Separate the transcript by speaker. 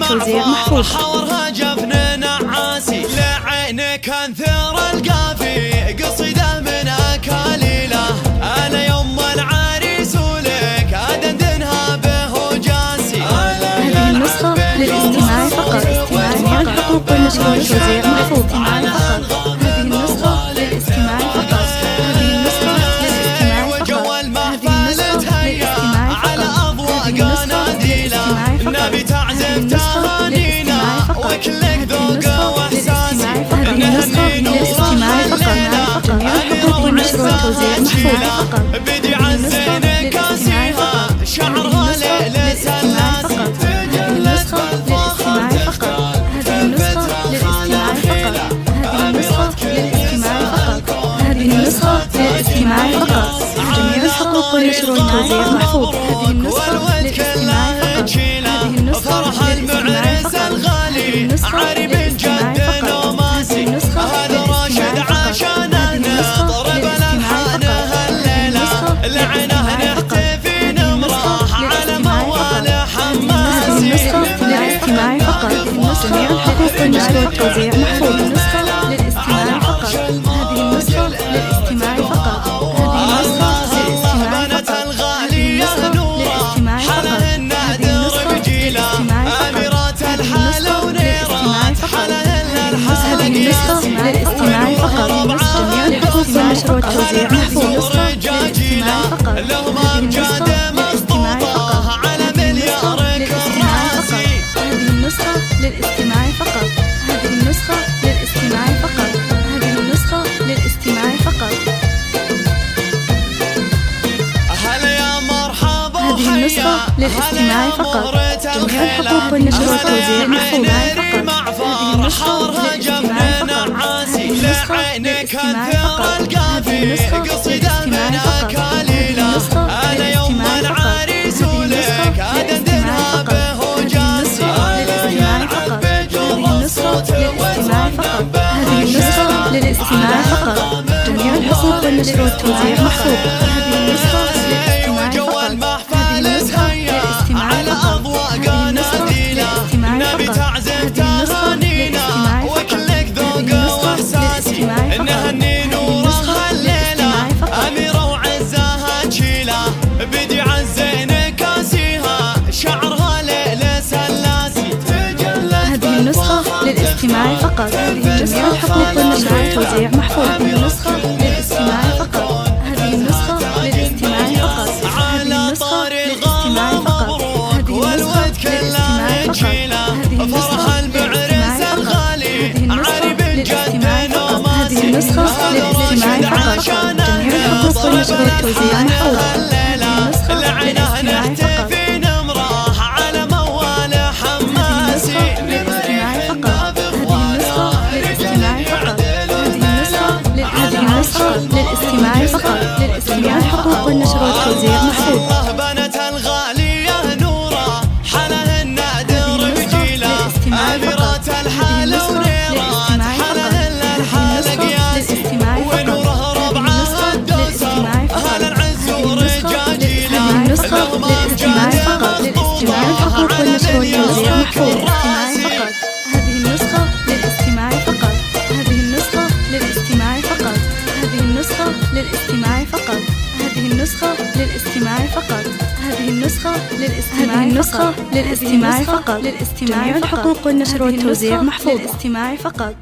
Speaker 1: والتوزيع محفوظ.
Speaker 2: حورها جفن نعاسي لعينك انثر القافي قصيدة من اكاليله انا يوم العريس ولك ادندنها به جاسي.
Speaker 1: هذه النسخة للاستماع فقط. جميع الحقوق والنشر والتوزيع محفوظ. هذه النسخة للاستماع فقط. هذه النسخة للاستماع فقط.
Speaker 2: جو المحفل تهيأ على اضواء قناديله نبي تعزف تهانينا وكلك ذوق واحساسي نهني
Speaker 1: للاستماع فقط. جميع الحقوق والنشر والتوزيع محفوظ.
Speaker 2: بدي عزين كاسيها شعرها ليلة سلاسي تجلت بالفخر تختال
Speaker 1: هذه النسخة للاستماع فقط. هذه النسخة للاستماع فقط. هذه النسخة للاستماع فقط. جميع الحقوق والنشر والتوزيع محفوظ. هذه النسخة للاستماع فقط. هذه النسخة
Speaker 2: فرح المعرس الغالي عري من جد نوماسي هذا راشد عشانه نضرب الألحان هالليلة لعنه نحتفي نمرح على موال حماسي.
Speaker 1: للاستماع فقط. جميع الحقوق والنشر والتوزيع محفوظ. النسخة للاستماع فقط. هذه النسخة للاستماع فقط. هذه النسخة للاستماع فقط.
Speaker 2: الغالية نورة حلها النادر بجيلة أميرات الحال ونيرة حلها الحال
Speaker 1: هذه النسخة للاستماع فقط. جميع الحقوق والنشر والتوزيع محفوظ. للاستماع فقط.
Speaker 2: لهم
Speaker 1: هذه
Speaker 2: أمجاد
Speaker 1: النسخة للاستماع فقط.
Speaker 2: مسطوطة على مليار كراسي.
Speaker 1: هذه النسخة للاستماع فقط. هذه النسخة للاستماع فقط. هذه النسخة للاستماع فقط.
Speaker 2: هلا يا مرحبا
Speaker 1: هذه النسخة للاستماع فقط. جميع الحقوق والنشر والتوزيع محفوظ. هذه النسخة للاستماع فقط. هذه النسخة للاستماع فقط. هذه النسخة للاستماع فقط. هذه النسخة
Speaker 2: أنا يوم العريس ولك أدندنها به جاسي
Speaker 1: للاستماع فقط. هذه النسخة للاستماع فقط. هذه النسخة للاستماع فقط. جميع الحقوق والنشر والتوزيع محفوظ. هذه النسخة للاستماع فقط. هذه النسخة للاستماع
Speaker 2: على
Speaker 1: فقط.
Speaker 2: أضواء
Speaker 1: هذه النسخة
Speaker 2: قناديله
Speaker 1: للاستماع
Speaker 2: نبي
Speaker 1: فقط.
Speaker 2: تعزف
Speaker 1: هذه النسخة
Speaker 2: تهانينا
Speaker 1: للاستماع فقط.
Speaker 2: وكلك ذوق
Speaker 1: هذه النسخة
Speaker 2: واحساسي
Speaker 1: للاستماع فقط.
Speaker 2: نهني
Speaker 1: هذه
Speaker 2: نور
Speaker 1: النسخة
Speaker 2: الليلة
Speaker 1: للاستماع فقط.
Speaker 2: أميرة وعزها تشيله بدي عزين كاسيها شعرها ليلة سلاسي تجلت
Speaker 1: هذه النسخة للاستماع فقط. جميع الحقوق والنشر والتوزيع محفوظ. هذه النسخة للاستماع فقط. هذه النسخة للاستماع فقط. هذه
Speaker 2: على
Speaker 1: النسخة
Speaker 2: طار
Speaker 1: للاستماع
Speaker 2: الغام
Speaker 1: فقط.
Speaker 2: مبروك
Speaker 1: هذه النسخة
Speaker 2: والود كله
Speaker 1: للاستماع فقط.
Speaker 2: يجيله
Speaker 1: هذه
Speaker 2: فرح
Speaker 1: النسخة
Speaker 2: المعرس
Speaker 1: للاستماع فقط.
Speaker 2: الغالي
Speaker 1: هذه النسخة
Speaker 2: عري من جد
Speaker 1: للاستماع فقط. هذه
Speaker 2: نوماسي
Speaker 1: النسخة للاستماع فقط. جميع الحقوق والنشر والتوزيع محفوظ. هذه النسخة
Speaker 2: لعنه
Speaker 1: للاستماع فقط.
Speaker 2: نحتفي نمرح على موال حماسي
Speaker 1: للاستماع فقط. هذه النسخة للاستماع فقط. هذه النسخة للاستماع فقط. جميع الحقوق والنشر والتوزيع محفوظ.
Speaker 2: الله بنت الغالية نورة حلها النادر بجيله أميرات الحال ونيرات حلها الحال قياسي ونوره ربعها الدوسة أهل العز ورجاجيله
Speaker 1: هذه النسخة للاستماع فقط. جميع الحقوق والنشر والتوزيع محفوظ. هذه النسخة للاستماع فقط. هذه النسخة للاستماع فقط. هذه النسخة للاستماع فقط. هذه النسخة للاستماع فقط. هذه النسخة للاستماع فقط. جميع الحقوق والنشر والتوزيع محفوظ. للاستماع فقط.